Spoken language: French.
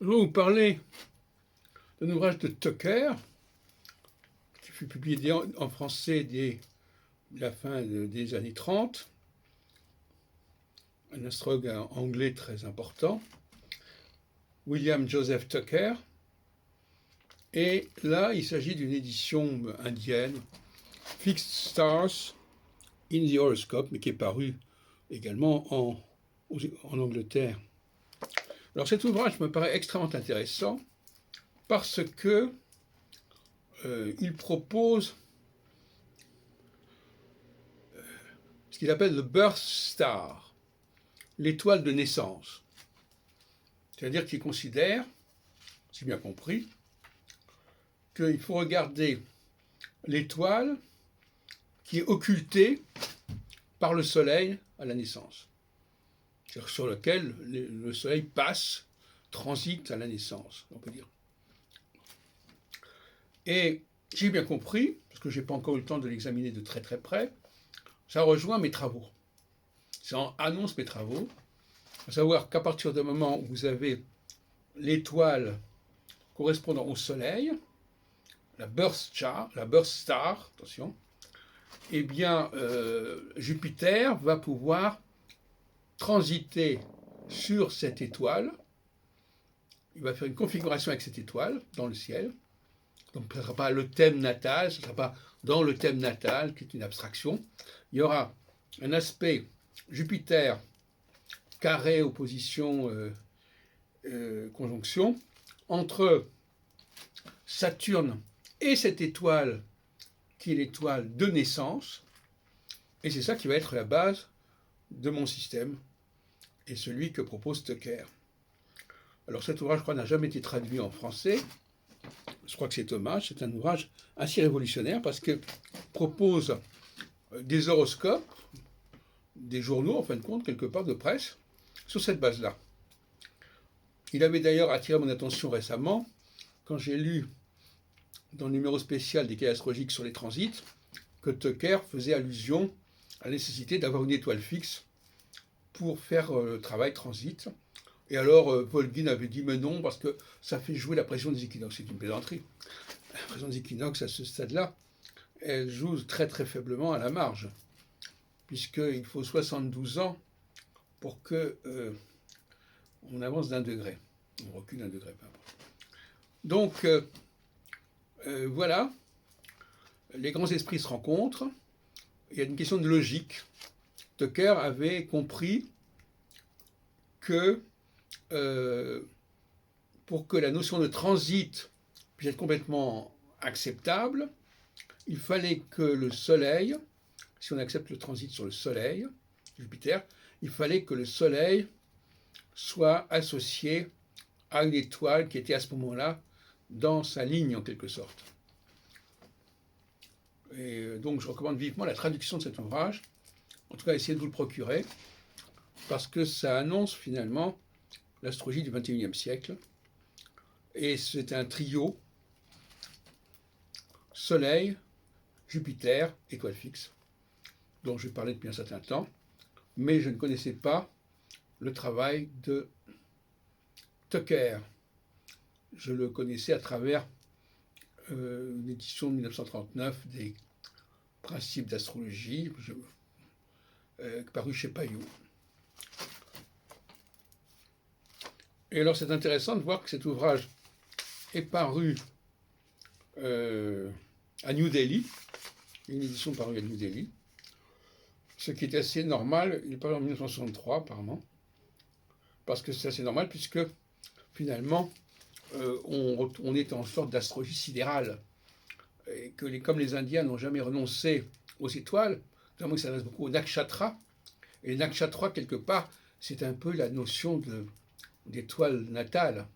Je vais vous parler d'un ouvrage de Tucker, qui fut publié en français dès la fin des années 30, un astrologue anglais très important, William Joseph Tucker. Et là, il s'agit d'une édition indienne, Fixed Stars in the Horoscope, mais qui est paru également en Angleterre. Alors cet ouvrage me paraît extrêmement intéressant parce que il propose ce qu'il appelle le birth star, l'étoile de naissance. C'est-à-dire qu'il considère, si bien compris, qu'il faut regarder l'étoile qui est occultée par le soleil à la naissance, c'est-à-dire sur lequel le soleil passe, transite à la naissance, on peut dire. Et j'ai bien compris, parce que je n'ai pas encore eu le temps de l'examiner de très très près, ça rejoint mes travaux. Ça annonce mes travaux, à savoir qu'à partir du moment où vous avez l'étoile correspondant au soleil, la birth star, attention, eh bien Jupiter va pouvoir transiter sur cette étoile. Il va faire une configuration avec cette étoile dans le ciel. Donc ce ne sera pas le thème natal, ce ne sera pas dans le thème natal, qui est une abstraction. Il y aura un aspect Jupiter, carré, opposition, conjonction, entre Saturne et cette étoile qui est l'étoile de naissance. Et c'est ça qui va être la base de mon système et celui que propose Tucker. Alors cet ouvrage, je crois, n'a jamais été traduit en français. Je crois que c'est dommage. C'est un ouvrage assez révolutionnaire parce qu'il propose des horoscopes, des journaux, en fin de compte, quelque part de presse, sur cette base-là. Il avait d'ailleurs attiré mon attention récemment quand j'ai lu dans le numéro spécial des cahiers astrologiques sur les transits que Tucker faisait allusion à la nécessité d'avoir une étoile fixe pour faire le travail transit. Et alors, Volgin avait dit, mais non, parce que ça fait jouer la pression des équinoxes. C'est une plaisanterie. La pression des équinoxes, à ce stade-là, elle joue très très faiblement à la marge, puisqu'il faut 72 ans pour que on avance d'un degré. On recule d'un degré, peu importe. Donc, voilà, les grands esprits se rencontrent. Il y a une question de logique. Tucker avait compris que pour que la notion de transit puisse être complètement acceptable, il fallait que le Soleil, si on accepte le transit sur le Soleil, Jupiter, il fallait que le Soleil soit associé à une étoile qui était à ce moment-là dans sa ligne en quelque sorte. Et donc je recommande vivement la traduction de cet ouvrage, en tout cas essayez de vous le procurer, parce que ça annonce finalement l'astrologie du XXIe siècle. Et c'est un trio, Soleil, Jupiter, étoile fixe, dont je parlais depuis un certain temps, mais je ne connaissais pas le travail de Tucker. Je le connaissais à travers une édition de 1939 des Principes d'astrologie, paru chez Payot. Et alors c'est intéressant de voir que cet ouvrage est paru à New Delhi, une édition parue à New Delhi, ce qui est assez normal. Il est paru en 1963 apparemment, parce que c'est assez normal puisque finalement on est en sorte d'astrologie sidérale, et que comme les Indiens n'ont jamais renoncé aux étoiles, notamment ils s'adressent beaucoup aux nakshatras, et les nakshatras quelque part c'est un peu la notion d'étoile natale.